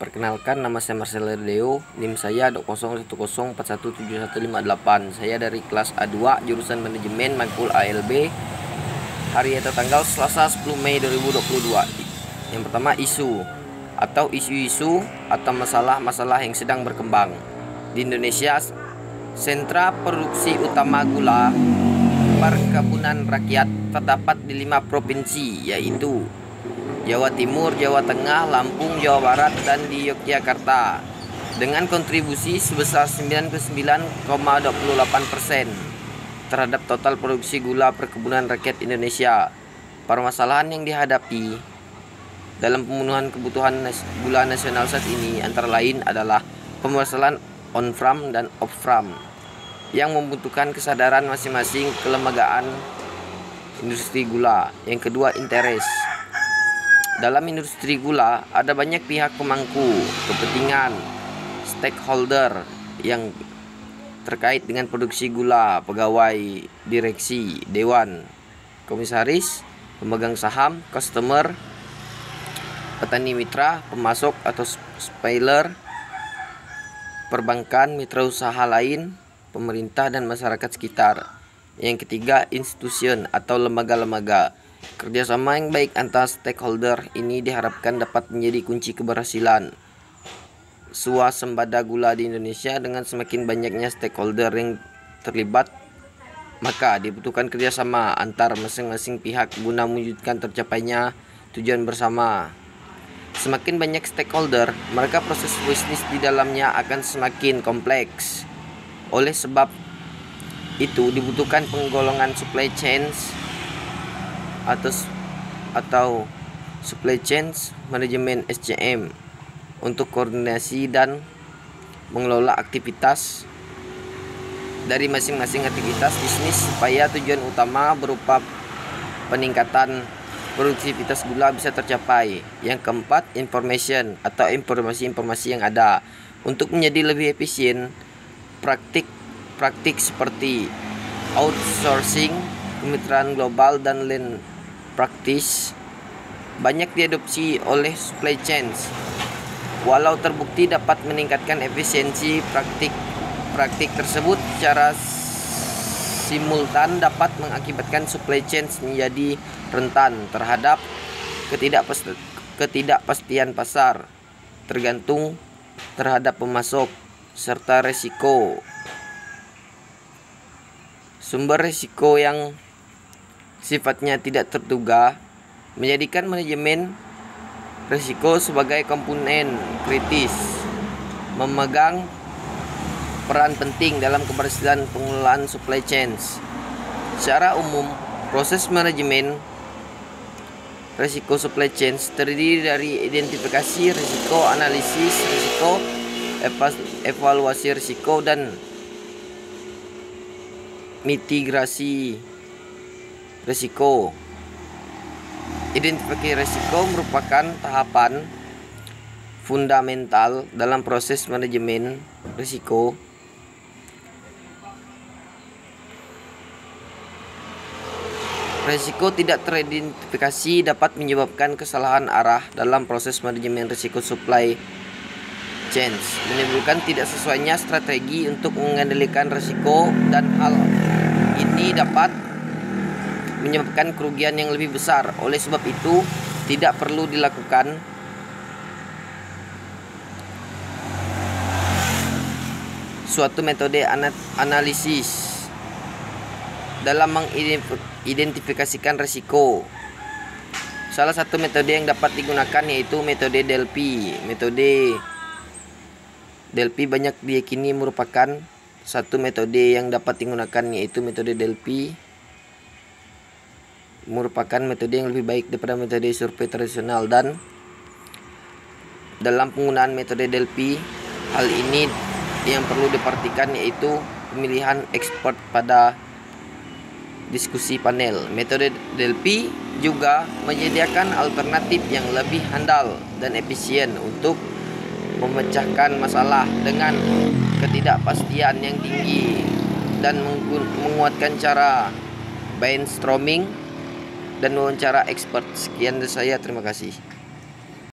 Perkenalkan, nama saya Marcel Deo, NIM saya 01014171158. Saya dari kelas A2 jurusan manajemen Matkul ALB. Hari atau tanggal Selasa 10 Mei 2022. Yang pertama, isu atau isu-isu atau masalah-masalah yang sedang berkembang. Di Indonesia, sentra produksi utama gula perkebunan rakyat terdapat di 5 provinsi, yaitu Jawa Timur, Jawa Tengah, Lampung, Jawa Barat, dan di Yogyakarta, dengan kontribusi sebesar 99,28% terhadap total produksi gula perkebunan rakyat Indonesia. Permasalahan yang dihadapi dalam pemenuhan kebutuhan gula nasional saat ini antara lain adalah permasalahan on-farm dan off-farm yang membutuhkan kesadaran masing-masing kelembagaan industri gula. Yang kedua, interest. Dalam industri gula ada banyak pihak pemangku kepentingan, stakeholder yang terkait dengan produksi gula, pegawai, direksi, dewan, komisaris, pemegang saham, customer, petani mitra, pemasok atau supplier, perbankan, mitra usaha lain, pemerintah dan masyarakat sekitar. Yang ketiga, institusi atau lembaga-lembaga. Kerjasama yang baik antara stakeholder ini diharapkan dapat menjadi kunci keberhasilan swasembada gula di Indonesia. Dengan semakin banyaknya stakeholder yang terlibat, maka dibutuhkan kerjasama antar masing-masing pihak guna mewujudkan tercapainya tujuan bersama. Semakin banyak stakeholder, maka proses bisnis di dalamnya akan semakin kompleks. Oleh sebab itu dibutuhkan penggolongan supply chains atau supply chains manajemen SCM untuk koordinasi dan mengelola aktivitas dari masing-masing aktivitas bisnis supaya tujuan utama berupa peningkatan produktivitas gula bisa tercapai. Yang keempat, information atau informasi-informasi yang ada untuk menjadi lebih efisien. Praktik seperti outsourcing, kemitraan global, dan lean practice banyak diadopsi oleh supply chains. Walau terbukti dapat meningkatkan efisiensi, praktik tersebut secara simultan dapat mengakibatkan supply chains menjadi rentan terhadap ketidakpastian pasar, tergantung terhadap pemasok, serta resiko sumber risiko yang sifatnya tidak terduga, menjadikan manajemen risiko sebagai komponen kritis memegang peran penting dalam keberhasilan pengelolaan supply chains. Secara umum, proses manajemen risiko supply chains terdiri dari identifikasi risiko, analisis risiko, evaluasi risiko, dan mitigasi risiko. Identifikasi risiko merupakan tahapan fundamental dalam proses manajemen risiko. Risiko tidak teridentifikasi dapat menyebabkan kesalahan arah dalam proses manajemen risiko supply chains, menimbulkan tidak sesuainya strategi untuk mengendalikan risiko, dan hal ini dapat menyebabkan kerugian yang lebih besar. Oleh sebab itu, tidak perlu dilakukan suatu metode analisis dalam mengidentifikasikan risiko. Salah satu metode yang dapat digunakan yaitu metode Delphi. Metode Delphi banyak diyakini merupakan satu metode yang dapat digunakan, yaitu metode Delphi merupakan metode yang lebih baik daripada metode survei tradisional. Dan dalam penggunaan metode Delphi, hal ini yang perlu diperhatikan yaitu pemilihan expert pada diskusi panel. Metode Delphi juga menyediakan alternatif yang lebih handal dan efisien untuk memecahkan masalah dengan ketidakpastian yang tinggi dan menguatkan cara brainstorming dan wawancara expert. Sekian dari saya, terima kasih.